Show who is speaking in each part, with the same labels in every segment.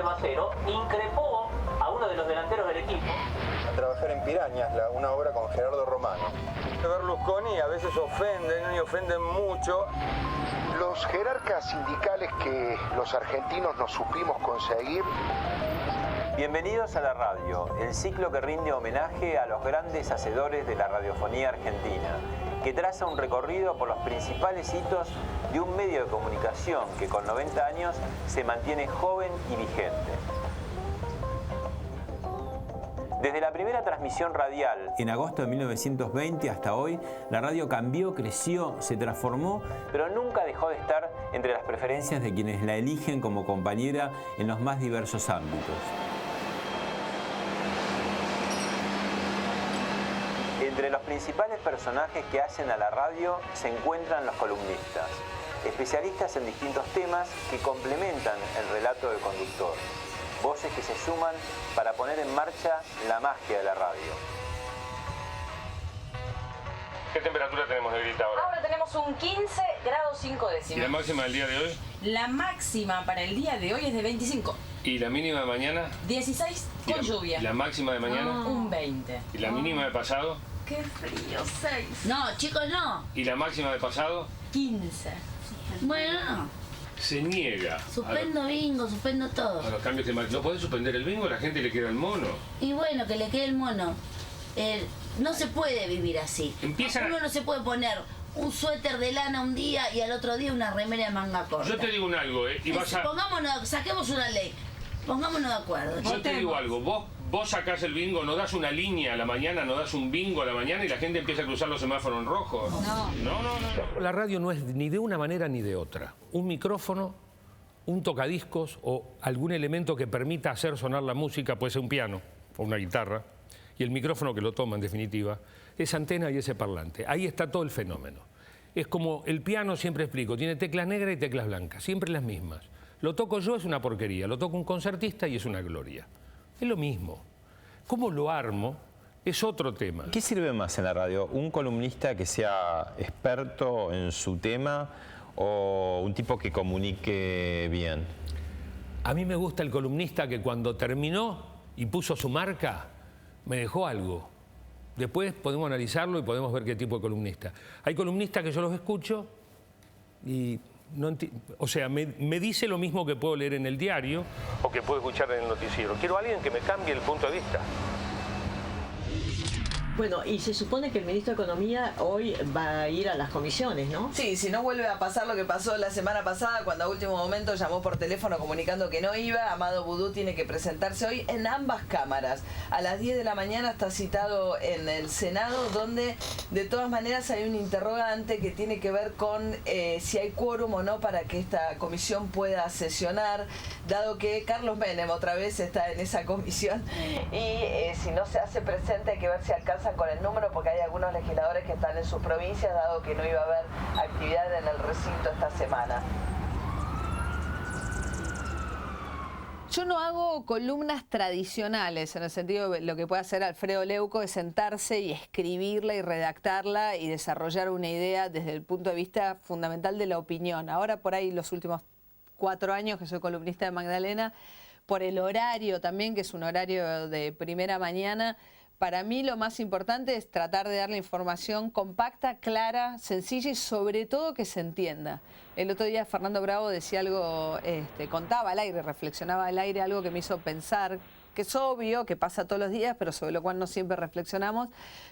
Speaker 1: 0-0, increpó a uno de los delanteros del equipo.
Speaker 2: A trabajar en Pirañas, una obra con Gerardo Romano.
Speaker 3: Berlusconi a veces ofenden y ofenden mucho.
Speaker 4: Los jerarcas sindicales que los argentinos nos supimos conseguir.
Speaker 5: Bienvenidos a la radio, el ciclo que rinde homenaje a los grandes hacedores de la radiofonía argentina, que traza un recorrido por los principales hitos de un medio de comunicación que con 90 años se mantiene joven y vigente. Desde la primera transmisión radial, en agosto de 1920 hasta hoy, la radio cambió, creció, se transformó, pero nunca dejó de estar entre las preferencias de quienes la eligen como compañera en los más diversos ámbitos. Entre los principales personajes que hacen a la radio se encuentran los columnistas, especialistas en distintos temas que complementan el relato del conductor. Voces que se suman para poner en marcha la magia de la radio.
Speaker 6: ¿Qué temperatura tenemos, Negrita, ahora?
Speaker 7: Ahora tenemos un 15 grados 5 décimas.
Speaker 6: ¿Y la máxima del día de hoy?
Speaker 7: La máxima para el día de hoy es de 25.
Speaker 6: ¿Y la mínima de mañana?
Speaker 7: 16 con lluvia.
Speaker 6: ¿Y la máxima de mañana?
Speaker 7: Un 20.
Speaker 6: ¿Y la mínima de pasado?
Speaker 7: ¡Qué frío! 6.
Speaker 8: No, chicos, no.
Speaker 6: ¿Y la máxima de pasado?
Speaker 7: 15.
Speaker 8: Bueno,
Speaker 6: Se niega
Speaker 8: suspendo bingo, suspendo todo.
Speaker 6: a los cambios climáticos. ¿No podés suspender el bingo? A la gente le queda el mono.
Speaker 8: Y bueno, que le quede el mono. No se puede vivir así.
Speaker 6: Empiezan a-
Speaker 8: Uno no se puede poner un suéter de lana un día y al otro día una remera de manga corta.
Speaker 6: Yo te digo algo, y vas a...
Speaker 8: Pongámonos, saquemos una ley. Pongámonos de acuerdo.
Speaker 6: Yo te digo algo, vos sacás el bingo, no das una línea a la mañana, no das un bingo a la mañana y la gente empieza a cruzar los semáforos en rojo. No.
Speaker 9: La radio no es ni de una manera ni de otra. Un micrófono, un tocadiscos o algún elemento que permita hacer sonar la música, puede ser un piano o una guitarra, y el micrófono que lo toma en definitiva, esa antena y ese parlante. Ahí está todo el fenómeno. Es como el piano, siempre explico, tiene teclas negras y teclas blancas, siempre las mismas. Lo toco yo, es una porquería, lo toca un concertista y es una gloria. Es lo mismo. ¿Cómo lo armo? Es otro tema.
Speaker 5: ¿Qué sirve más en la radio? ¿Un columnista que sea experto en su tema o un tipo que comunique bien?
Speaker 9: A mí me gusta el columnista que cuando terminó y puso su marca, me dejó algo. Después podemos analizarlo y podemos ver qué tipo de columnista. Hay columnistas que yo los escucho y no o sea, me dice lo mismo que puedo leer en el diario o que puedo escuchar en el noticiero. Quiero a alguien que me cambie el punto de vista.
Speaker 10: Bueno, y se supone que el ministro de Economía hoy va a ir a las comisiones, ¿no?
Speaker 11: Sí, si no vuelve a pasar lo que pasó la semana pasada, cuando a último momento llamó por teléfono comunicando que no iba, Amado Boudou tiene que presentarse hoy en ambas cámaras. A las 10 de la mañana está citado en el Senado, donde de todas maneras hay un interrogante que tiene que ver con si hay quórum o no para que esta comisión pueda sesionar, dado que Carlos Menem otra vez está en esa comisión y si no se hace presente hay que ver si alcanza con el número, porque hay algunos legisladores que están en sus provincias, dado que no iba a haber actividad en el recinto esta semana.
Speaker 12: Yo no hago columnas tradicionales, en el sentido de lo que puede hacer Alfredo Leuco es sentarse y escribirla y redactarla y desarrollar una idea desde el punto de vista fundamental de la opinión. Ahora por ahí los últimos 4 años que soy columnista de Magdalena, por el horario también, que es un horario de primera mañana, para mí lo más importante es tratar de dar la información compacta, clara, sencilla y sobre todo que se entienda. El otro día Fernando Bravo decía algo, contaba al aire, reflexionaba al aire, algo que me hizo pensar, que es obvio, que pasa todos los días, pero sobre lo cual no siempre reflexionamos,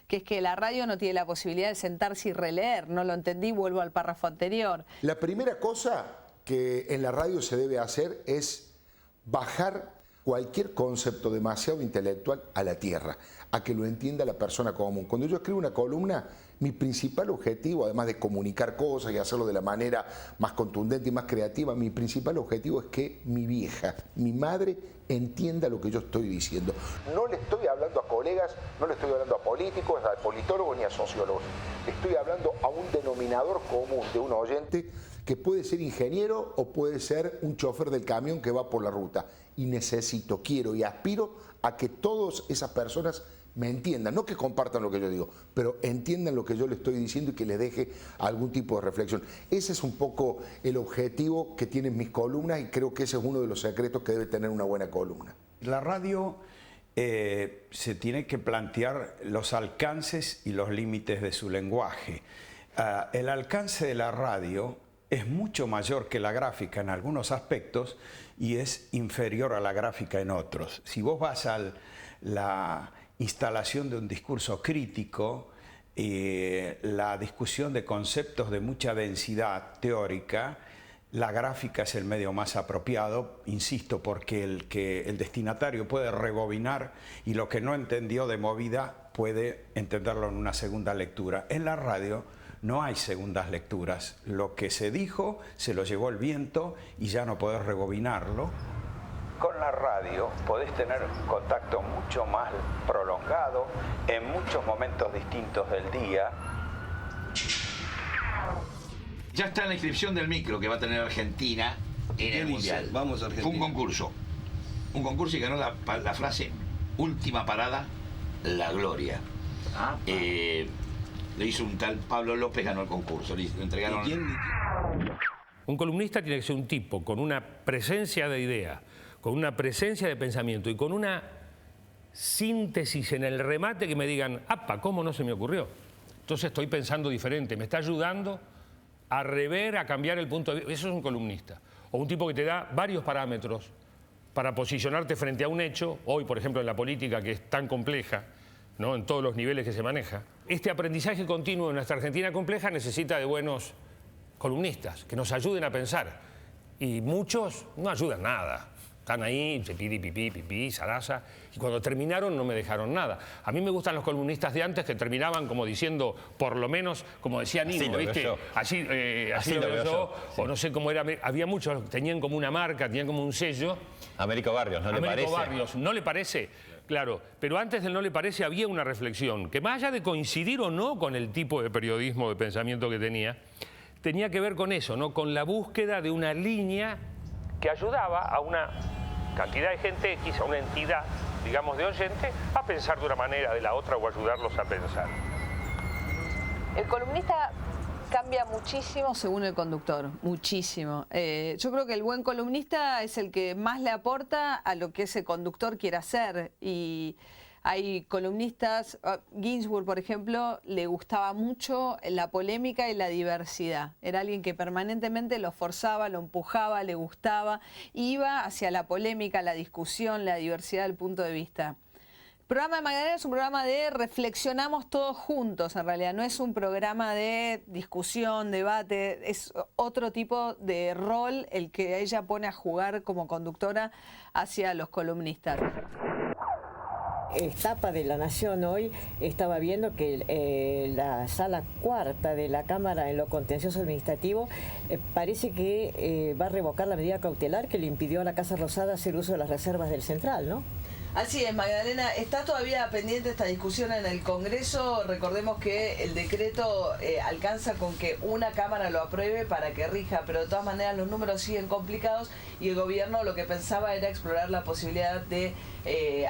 Speaker 12: que es que la radio no tiene la posibilidad de sentarse y releer. No lo entendí, vuelvo al párrafo anterior.
Speaker 4: La primera cosa que en la radio se debe hacer es bajar cualquier concepto demasiado intelectual a la tierra, a que lo entienda la persona común. Cuando yo escribo una columna, mi principal objetivo, además de comunicar cosas y hacerlo de la manera más contundente y más creativa, mi principal objetivo es que mi vieja, mi madre, entienda lo que yo estoy diciendo. No le estoy hablando a colegas, no le estoy hablando a políticos, a politólogos ni a sociólogos. Estoy hablando a un denominador común de un oyente que puede ser ingeniero o puede ser un chofer del camión que va por la ruta. Y necesito, quiero y aspiro a que todas esas personas me entiendan, no que compartan lo que yo digo, pero entiendan lo que yo les estoy diciendo y que les deje algún tipo de reflexión. Ese es un poco el objetivo que tienen mis columnas y creo que ese es uno de los secretos que debe tener una buena columna.
Speaker 13: La radio se tiene que plantear los alcances y los límites de su lenguaje. El alcance de la radio es mucho mayor que la gráfica en algunos aspectos y es inferior a la gráfica en otros. Si vos vas a la instalación de un discurso crítico, la discusión de conceptos de mucha densidad teórica, la gráfica es el medio más apropiado, insisto, porque el destinatario puede rebobinar y lo que no entendió de movida puede entenderlo en una segunda lectura. En la radio no hay segundas lecturas. Lo que se dijo se lo llevó el viento y ya no podés rebobinarlo. Con la radio podés tener contacto mucho más prolongado en muchos momentos distintos del día.
Speaker 14: Ya está la inscripción del micro que va a tener Argentina en el Mundial.
Speaker 15: Vamos a Argentina.
Speaker 14: Fue un concurso. Un concurso y ganó la frase última parada, la gloria. Lo hizo un tal Pablo López, ganó el concurso. Le entregaron...
Speaker 9: Un columnista tiene que ser un tipo con una presencia de idea, con una presencia de pensamiento y con una síntesis en el remate que me digan, ¡apa! ¿Cómo no se me ocurrió? Entonces estoy pensando diferente, me está ayudando a rever, a cambiar el punto de vista. Eso es un columnista. O un tipo que te da varios parámetros para posicionarte frente a un hecho, hoy por ejemplo en la política que es tan compleja, ¿no? En todos los niveles que se maneja. Este aprendizaje continuo en nuestra Argentina compleja necesita de buenos columnistas que nos ayuden a pensar. Y muchos no ayudan nada. Están ahí, se pipí, zaraza, y cuando terminaron no me dejaron nada. A mí me gustan los columnistas de antes que terminaban como diciendo, por lo menos, como decía Nino, ¿viste? Así lo veo yo, sí. O no sé cómo era, había muchos, tenían como una marca, tenían como un sello.
Speaker 5: Américo Barrios, ¿no le parece?
Speaker 9: Américo Barrios, ¿no le parece? Claro, pero antes del no le parece había una reflexión, que más allá de coincidir o no con el tipo de periodismo, de pensamiento que tenía que ver con eso, ¿no? Con la búsqueda de una línea que ayudaba a una cantidad de gente X, a una entidad, digamos, de oyente, a pensar de una manera, de la otra, o ayudarlos a pensar.
Speaker 12: El columnista cambia muchísimo según el conductor, muchísimo. Yo creo que el buen columnista es el que más le aporta a lo que ese conductor quiere hacer. Y hay columnistas, Ginsburg, por ejemplo, le gustaba mucho la polémica y la diversidad. Era alguien que permanentemente lo forzaba, lo empujaba, le gustaba, iba hacia la polémica, la discusión, la diversidad del punto de vista. El programa de Magdalena es un programa de reflexionamos todos juntos, en realidad. No es un programa de discusión, debate, es otro tipo de rol el que ella pone a jugar como conductora hacia los columnistas.
Speaker 10: Etapa de La Nación hoy estaba viendo que la sala cuarta de la Cámara en lo contencioso administrativo parece que va a revocar la medida cautelar que le impidió a la Casa Rosada hacer uso de las reservas del Central, ¿no?
Speaker 11: Así es, Magdalena. Está todavía pendiente esta discusión en el Congreso. Recordemos que el decreto alcanza con que una Cámara lo apruebe para que rija, pero de todas maneras los números siguen complicados y el gobierno lo que pensaba era explorar la posibilidad de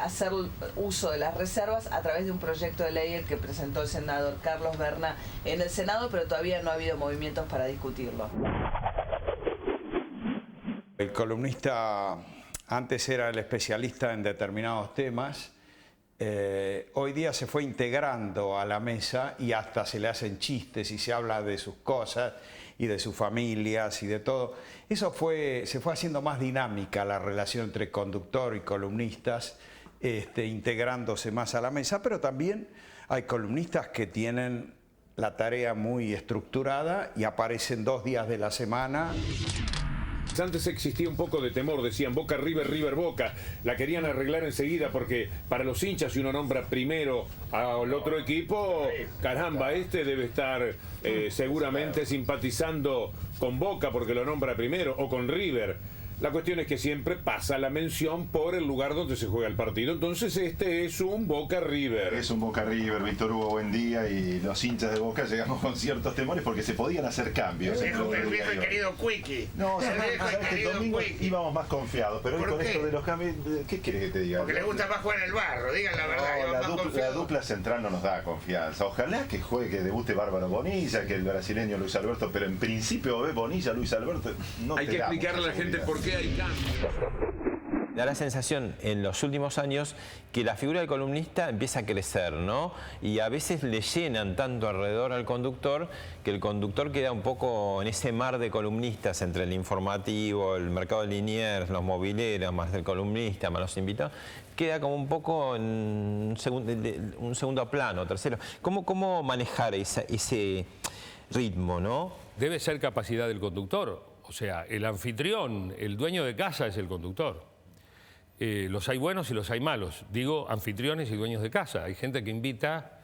Speaker 11: hacer uso de las reservas a través de un proyecto de ley el que presentó el senador Carlos Berna en el Senado, pero todavía no ha habido movimientos para discutirlo.
Speaker 13: El columnista antes era el especialista en determinados temas, hoy día se fue integrando a la mesa y hasta se le hacen chistes y se habla de sus cosas y de sus familias y de todo. Eso se fue haciendo más dinámica la relación entre conductor y columnistas, integrándose más a la mesa, pero también hay columnistas que tienen la tarea muy estructurada y aparecen 2 días de la semana.
Speaker 6: Antes existía un poco de temor, decían Boca, River, River, Boca. La querían arreglar enseguida porque para los hinchas, si uno nombra primero al otro equipo, caramba, este debe estar seguramente simpatizando con Boca porque lo nombra primero, o con River. La cuestión es que siempre pasa la mención por el lugar donde se juega el partido. Entonces este es un Boca River.
Speaker 15: Es un Boca River, Víctor Hugo, buen día. Y los hinchas de Boca llegamos con ciertos temores porque se podían hacer cambios.
Speaker 14: El viejo y querido Quickie.
Speaker 15: No, sabes que el domingo íbamos más confiados, pero hoy con esto de los cambios, ¿qué quieres que te diga?
Speaker 14: Porque le gusta más jugar en el barro, digan la verdad.
Speaker 15: La dupla central no nos da confianza. Ojalá que juegue, que debute Bárbaro Bonilla, que el brasileño Luis Alberto, pero en principio ve Bonilla, Luis Alberto, no
Speaker 6: hay que explicarle a la gente por qué hay cambios.
Speaker 5: Da la sensación en los últimos años que la figura del columnista empieza a crecer, ¿no? Y a veces le llenan tanto alrededor al conductor que el conductor queda un poco en ese mar de columnistas entre el informativo, el mercado de Liniers, los mobileros, más el columnista, más los invitados, queda como un poco en un segundo plano, tercero. ¿Cómo manejar ese ritmo, no?
Speaker 9: Debe ser capacidad del conductor. O sea, el anfitrión, el dueño de casa es el conductor. Los hay buenos y los hay malos. Digo, anfitriones y dueños de casa. Hay gente que invita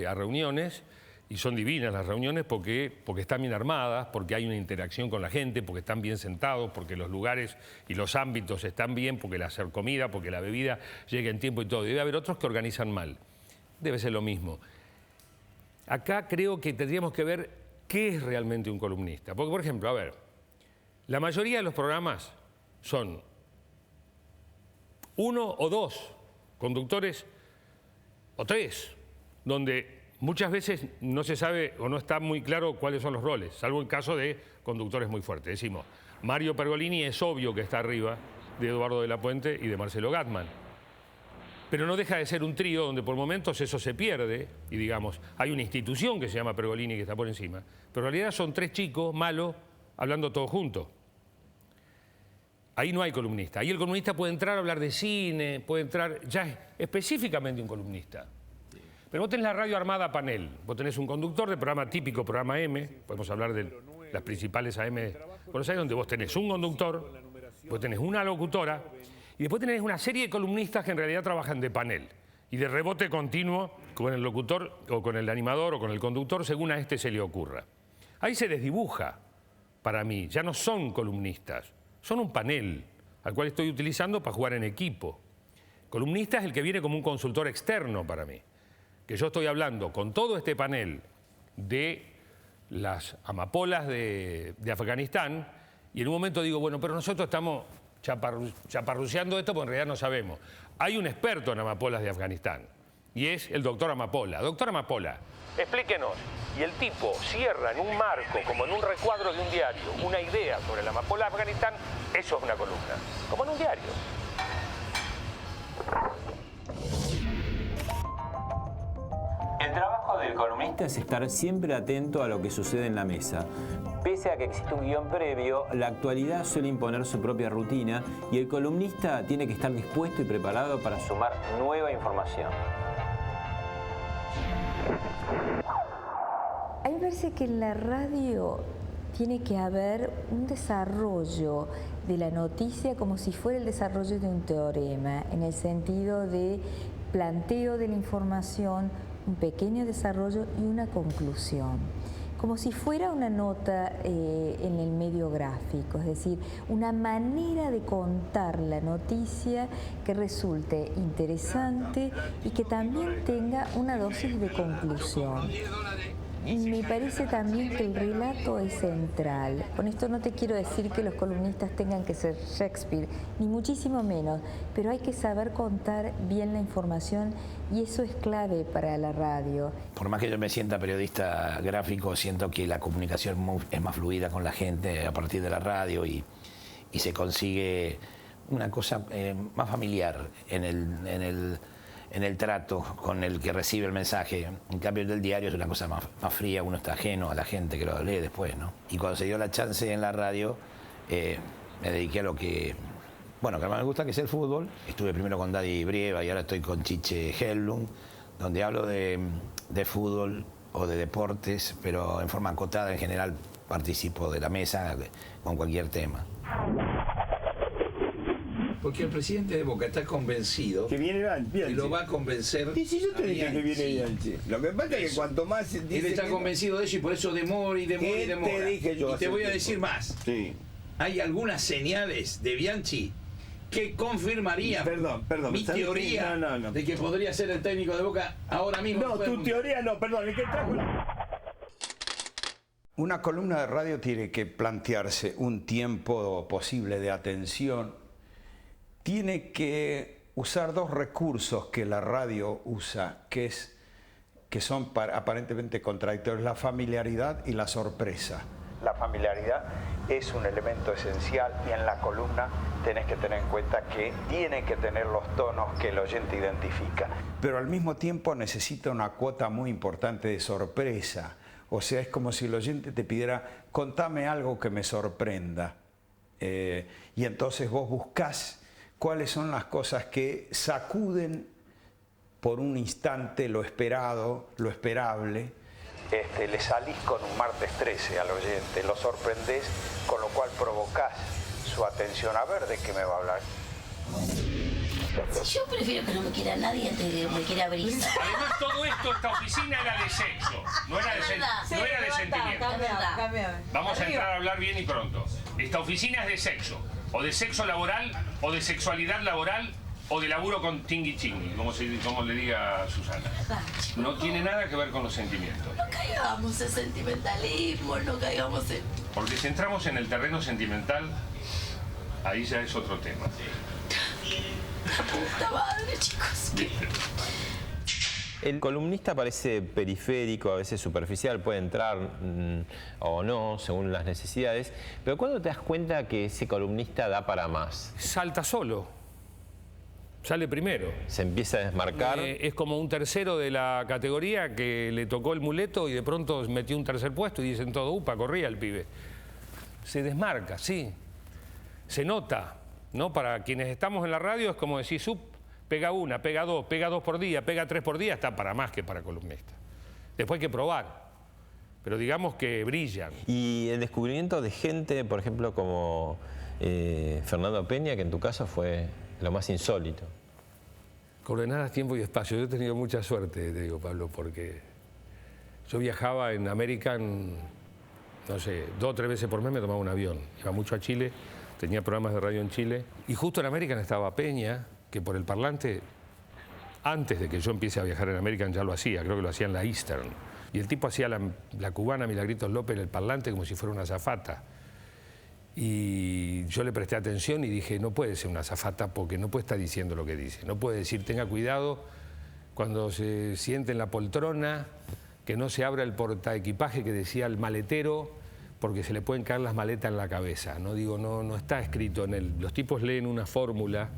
Speaker 9: a reuniones y son divinas las reuniones porque están bien armadas, porque hay una interacción con la gente, porque están bien sentados, porque los lugares y los ámbitos están bien, porque la hacer comida, porque la bebida llega en tiempo y todo. Debe haber otros que organizan mal. Debe ser lo mismo. Acá creo que tendríamos que ver qué es realmente un columnista. Porque, por ejemplo, a ver, la mayoría de los programas son 1 o 2 conductores o 3, donde muchas veces no se sabe o no está muy claro cuáles son los roles, salvo en caso de conductores muy fuertes. Decimos, Mario Pergolini es obvio que está arriba de Eduardo de la Puente y de Marcelo Gatman, pero no deja de ser un trío donde por momentos eso se pierde y digamos, hay una institución que se llama Pergolini que está por encima, pero en realidad son 3 chicos malos hablando todos juntos. Ahí no hay columnista. Ahí el columnista puede entrar a hablar de cine, puede entrar ya específicamente un columnista. Pero vos tenés la radio armada a panel. Vos tenés un conductor de programa típico, programa M, podemos hablar de las principales AM de Buenos Aires, donde vos tenés un conductor, vos tenés una locutora, y después tenés una serie de columnistas que en realidad trabajan de panel y de rebote continuo con el locutor o con el animador o con el conductor según a este se le ocurra. Ahí se desdibuja, para mí, ya no son columnistas. Son un panel al cual estoy utilizando para jugar en equipo. Columnista es el que viene como un consultor externo para mí. Que yo estoy hablando con todo este panel de las amapolas de Afganistán y en un momento digo, bueno, pero nosotros estamos chaparruceando esto porque en realidad no sabemos. Hay un experto en amapolas de Afganistán y es el doctor Amapola. Doctor Amapola, explíquenos. Y el tipo cierra en un marco, como en un recuadro de un diario, una idea sobre la amapola de Afganistán, eso es una columna, como en un diario.
Speaker 5: El trabajo del columnista es estar siempre atento a lo que sucede en la mesa. Pese a que existe un guión previo, la actualidad suele imponer su propia rutina y el columnista tiene que estar dispuesto y preparado para sumar nueva información.
Speaker 16: A mí me parece que en la radio tiene que haber un desarrollo de la noticia como si fuera el desarrollo de un teorema, en el sentido de planteo de la información, un pequeño desarrollo y una conclusión. Como si fuera una nota en el medio gráfico, es decir, una manera de contar la noticia que resulte interesante y que también tenga una dosis de conclusión. Me parece también que el relato es central. Con esto no te quiero decir que los columnistas tengan que ser Shakespeare, ni muchísimo menos, pero hay que saber contar bien la información y eso es clave para la radio.
Speaker 14: Por más que yo me sienta periodista gráfico, siento que la comunicación es más fluida con la gente a partir de la radio y se consigue una cosa más familiar en el trato con el que recibe el mensaje. En cambio, el del diario es una cosa más fría, uno está ajeno a la gente que lo lee después, ¿no? Y cuando se dio la chance en la radio, me dediqué a lo que, bueno, que más me gusta, que es el fútbol. Estuve primero con Daddy Brieva y ahora estoy con Chiche Hellblum, donde hablo de fútbol o de deportes, pero en forma acotada. En general participo de la mesa con cualquier tema. Porque el presidente de Boca está convencido
Speaker 3: que viene Bianchi.
Speaker 14: Y lo va a convencer.
Speaker 3: Y si yo te dije que viene Bianchi. Lo que pasa es que cuanto más
Speaker 14: él está convencido de eso y por eso demora y demora y demora.
Speaker 3: Te dije yo.
Speaker 14: Y te voy a decir más.
Speaker 3: Sí.
Speaker 17: hay algunas señales de Bianchi que confirmarían mi teoría de que podría ser el técnico de Boca ahora mismo.
Speaker 18: No, tu teoría no, perdón, el que trajo
Speaker 13: Una columna de radio tiene que plantearse un tiempo posible de atención, tiene que usar dos recursos que la radio usa, que son aparentemente contradictorios, la familiaridad y la sorpresa. La familiaridad es un elemento esencial y en la columna tenés que tener en cuenta que tiene que tener los tonos que el oyente identifica. Pero al mismo tiempo necesita una cuota muy importante de sorpresa. O sea, es como si el oyente te pidiera, contame algo que me sorprenda. Y entonces vos buscás cuáles son las cosas que sacuden por un instante lo esperado, lo esperable. Le salís con un martes 13 al oyente, lo sorprendés, con lo cual provocás su atención. A ver de qué me va a hablar.
Speaker 8: Yo prefiero que no me quiera nadie antes de que me quiera abrir.
Speaker 9: Además, todo esto, esta oficina era de sexo, no era de sentimiento. Vamos a entrar a hablar bien y pronto. Esta oficina es de sexo, o de sexo laboral, o de sexualidad laboral, o de laburo con tingui chingui, como le diga Susana. No tiene nada que ver con los sentimientos.
Speaker 8: No caigamos en sentimentalismo, no caigamos en...
Speaker 9: Porque si entramos en el terreno sentimental, ahí ya es otro tema.
Speaker 8: La puta madre, chicos.
Speaker 5: El columnista parece periférico, a veces superficial, puede entrar o no, según las necesidades, pero ¿cuándo te das cuenta que ese columnista da para más?
Speaker 9: Salta solo. Sale primero.
Speaker 5: Se empieza a desmarcar.
Speaker 9: Es como un tercero de la categoría que le tocó el muleto y de pronto metió un tercer puesto y dicen todo, upa, corría el pibe. Se desmarca, sí. Se nota, ¿no? Para quienes estamos en la radio es como decir, pega una, pega dos por día, pega 3 por día, está para más que para columnista. Después hay que probar. Pero digamos que brillan.
Speaker 5: Y el descubrimiento de gente, por ejemplo, como Fernando Peña, que en tu caso fue lo más insólito.
Speaker 9: Coordenadas, tiempo y espacio. Yo he tenido mucha suerte, te digo, Pablo, porque yo viajaba en American, no sé, 2 o 3 veces por mes me tomaba un avión. Iba mucho a Chile, tenía programas de radio en Chile. Y justo en American estaba Peña, que por el parlante, antes de que yo empiece a viajar en American ya lo hacía, creo que lo hacía en la Eastern. Y el tipo hacía la cubana Milagritos López en el parlante como si fuera una azafata. Y yo le presté atención y dije, no puede ser una azafata porque no puede estar diciendo lo que dice. No puede decir, tenga cuidado cuando se siente en la poltrona, que no se abra el portaequipaje que decía el maletero, porque se le pueden caer las maletas en la cabeza. No digo, no está escrito en él. Los tipos leen una fórmula.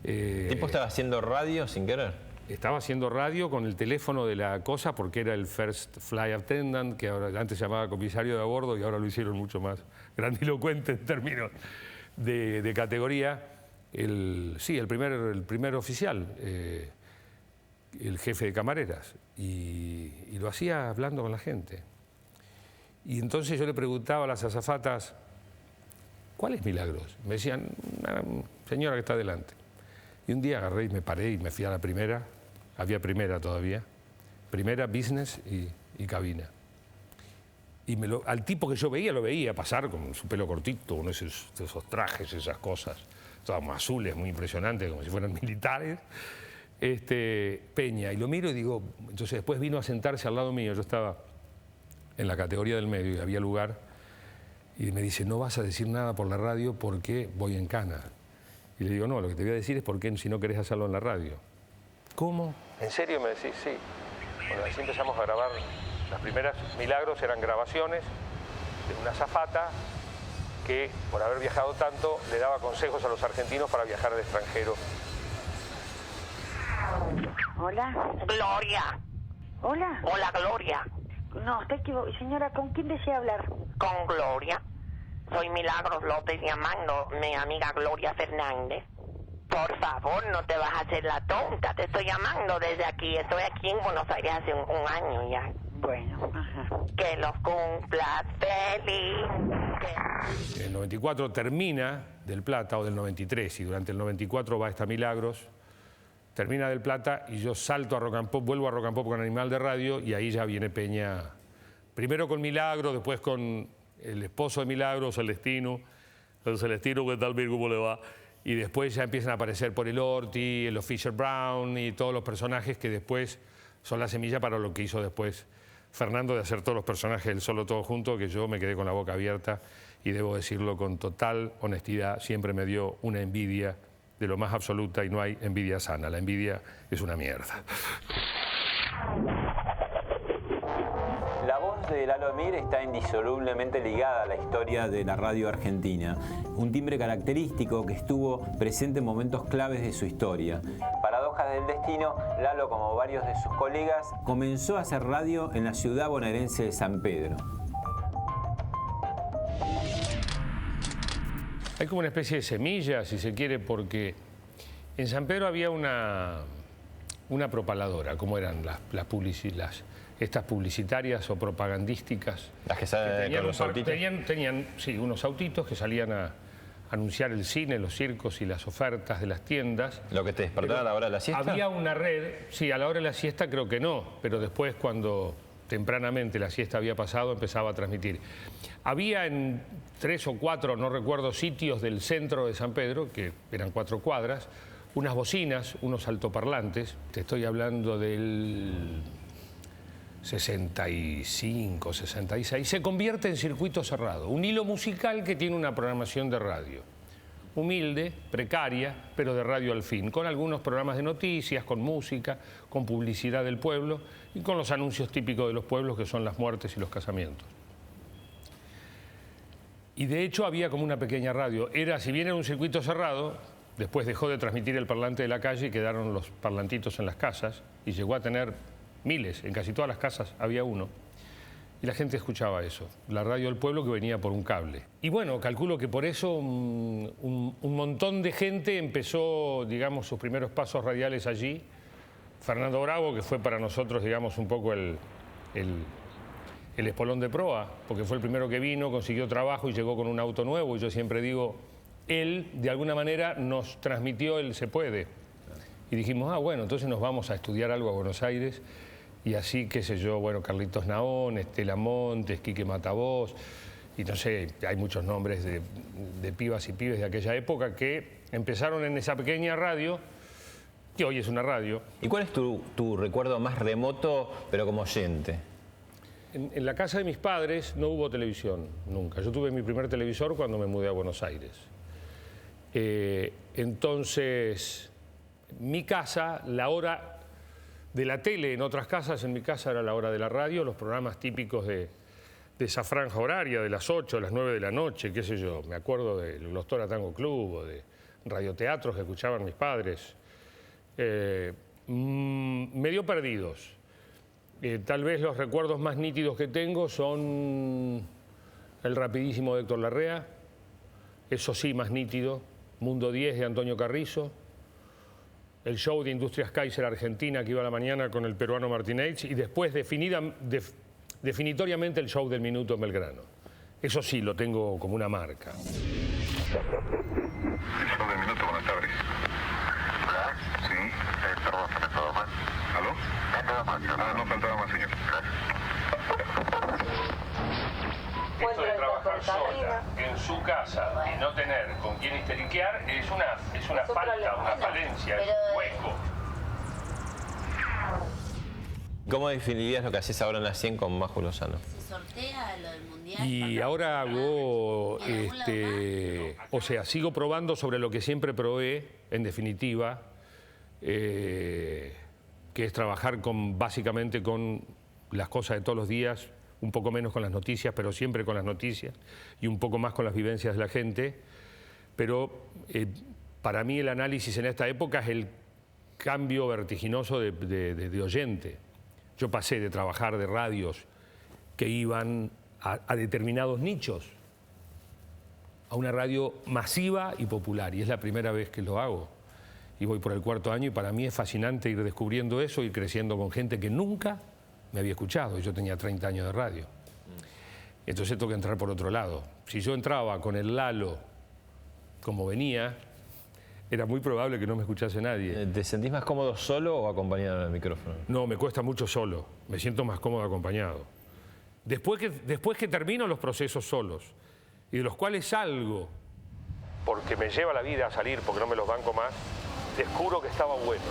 Speaker 5: ¿El tipo estaba haciendo radio sin querer?
Speaker 9: Estaba haciendo radio con el teléfono de la cosa porque era el First Flight Attendant, que ahora, antes se llamaba comisario de a bordo y ahora lo hicieron mucho más grandilocuente en términos de categoría. El primer oficial, el jefe de camareras, y lo hacía hablando con la gente. Y entonces yo le preguntaba a las azafatas, ¿cuáles milagros? Me decían, una señora que está delante. Y un día agarré y me paré y me fui a la primera. Había primera todavía, primera, business y cabina. Y al tipo que yo veía, lo veía pasar con su pelo cortito, con esos trajes, esas cosas, todos azules, muy impresionantes, como si fueran militares, Peña. Y lo miro y digo, entonces después vino a sentarse al lado mío, yo estaba en la categoría del medio y había lugar, y me dice, no vas a decir nada por la radio porque voy en cana. Y le digo, no, lo que te voy a decir es por qué si no querés hacerlo en la radio. ¿Cómo? ¿En serio me decís? Sí. Bueno, así empezamos a grabar. Las primeras milagros eran grabaciones de una azafata que, por haber viajado tanto, le daba consejos a los argentinos para viajar al extranjero.
Speaker 19: Hola. Gloria. Hola. Hola, Gloria. No, está equivocado. Señora, ¿con quién desea hablar? Con Gloria. Soy Milagros López llamando, mi amiga Gloria Fernández. Por favor, no te vas a hacer la tonta. Te estoy llamando desde aquí. Estoy aquí en Buenos Aires hace un año ya. Bueno, ajá. Que los cumplas feliz.
Speaker 9: El 94 termina Del Plata, o del 93, y durante el 94 va esta Milagros, termina Del Plata y yo salto a Rock and Pop, vuelvo a Rock and Pop con Animal de Radio y ahí ya viene Peña, primero con Milagros, después con el esposo de Milagros, Celestino, Don Celestino, ¿qué tal, bien? ¿Cómo le va? Y después ya empiezan a aparecer por el Orti, los Fisher Brown y todos los personajes que después son la semilla para lo que hizo después Fernando de hacer todos los personajes él solo todo junto, que yo me quedé con la boca abierta y debo decirlo con total honestidad, siempre me dio una envidia de lo más absoluta y no hay envidia sana, la envidia es una mierda.
Speaker 5: La voz de Lalo Mir está indisolublemente ligada a la historia de la radio argentina, un timbre característico que estuvo presente en momentos claves de su historia. Paradojas del destino, Lalo, como varios de sus colegas, comenzó a hacer radio en la ciudad bonaerense de San Pedro.
Speaker 9: Hay como una especie de semilla, si se quiere, porque en San Pedro había una propaladora, como eran estas publicitarias o propagandísticas.
Speaker 5: Las que salen con los autitos.
Speaker 9: Tenían sí, unos autitos que salían a anunciar el cine, los circos y las ofertas de las tiendas.
Speaker 5: ¿Lo que te despertaba a la hora de la siesta?
Speaker 9: Había una red, sí, a la hora de la siesta creo que no, pero después cuando tempranamente la siesta había pasado empezaba a transmitir. Había en 3 o 4, no recuerdo, sitios del centro de San Pedro, que eran 4 cuadras, unas bocinas, unos altoparlantes, te estoy hablando del 65, 66, se convierte en circuito cerrado, un hilo musical que tiene una programación de radio, humilde, precaria, pero de radio al fin, con algunos programas de noticias, con música, con publicidad del pueblo y con los anuncios típicos de los pueblos que son las muertes y los casamientos. Y de hecho había como una pequeña radio, si bien era un circuito cerrado, después dejó de transmitir el parlante de la calle y quedaron los parlantitos en las casas y llegó a tener miles, en casi todas las casas había uno. Y la gente escuchaba eso, la radio del pueblo que venía por un cable. Y bueno, calculo que por eso un montón de gente empezó, digamos, sus primeros pasos radiales allí. Fernando Bravo, que fue para nosotros, digamos, un poco el espolón de proa, porque fue el primero que vino, consiguió trabajo y llegó con un auto nuevo. Y yo siempre digo, él, de alguna manera, nos transmitió el se puede. Y dijimos, bueno, entonces nos vamos a estudiar algo a Buenos Aires. Y así, qué sé yo, bueno, Carlitos Naón, Estela Montes, Quique Matavoz, y no sé, hay muchos nombres de pibas y pibes de aquella época que empezaron en esa pequeña radio, que hoy es una radio.
Speaker 5: ¿Y cuál es tu recuerdo más remoto, pero como oyente?
Speaker 9: En la casa de mis padres no hubo televisión, nunca. Yo tuve mi primer televisor cuando me mudé a Buenos Aires. Entonces, mi casa, la hora de la tele en otras casas, en mi casa era la hora de la radio, los programas típicos de esa franja horaria, de las 8, las 9 de la noche, qué sé yo. Me acuerdo de los Tora Tango Club o de radioteatros que escuchaban mis padres. Medio perdidos. Tal vez los recuerdos más nítidos que tengo son el rapidísimo de Héctor Larrea, eso sí, más nítido, Mundo 10 de Antonio Carrizo, el show de Industrias Kaiser Argentina que iba a la mañana con el peruano Martínez y después definitoriamente el show del minuto en Belgrano. Eso sí, lo tengo como una marca.
Speaker 20: El show del minuto, buenas tardes. ¿Hola? Sí, perdón, ¿me faltaba más? ¿Aló? No faltaba más, señor.
Speaker 9: Esto de trabajar sola en su casa y no tener con quién histeriquear es una falta, una falencia, es un hueco.
Speaker 5: ¿Cómo definirías lo que haces ahora en la 100 con Majo Lozano?
Speaker 8: ¿Se sortea lo del mundial?
Speaker 9: Y ahora hago, o sea, sigo probando sobre lo que siempre probé, en definitiva, que es trabajar básicamente con las cosas de todos los días, un poco menos con las noticias, pero siempre con las noticias, y un poco más con las vivencias de la gente. Pero para mí el análisis en esta época es el cambio vertiginoso de oyente. Yo pasé de trabajar de radios que iban a determinados nichos a una radio masiva y popular, y es la primera vez que lo hago. Y voy por el 4º año y para mí es fascinante ir descubriendo eso, ir creciendo con gente que nunca me había escuchado. Yo tenía 30 años de radio. Entonces tengo que entrar por otro lado. Si yo entraba con el Lalo como venía, era muy probable que no me escuchase nadie.
Speaker 5: ¿Te sentís más cómodo solo o acompañado en el micrófono?
Speaker 9: No, me cuesta mucho solo. Me siento más cómodo acompañado. Después que termino los procesos solos, y de los cuales salgo porque me lleva la vida a salir, porque no me los banco más, descubro que estaba bueno,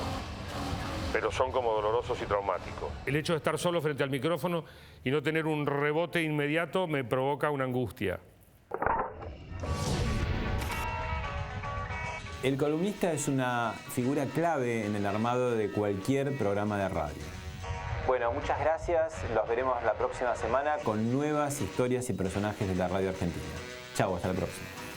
Speaker 9: pero son como dolorosos y traumáticos. El hecho de estar solo frente al micrófono y no tener un rebote inmediato me provoca una angustia.
Speaker 5: El columnista es una figura clave en el armado de cualquier programa de radio. Bueno, muchas gracias. Los veremos la próxima semana con nuevas historias y personajes de la radio argentina. Chau, hasta la próxima.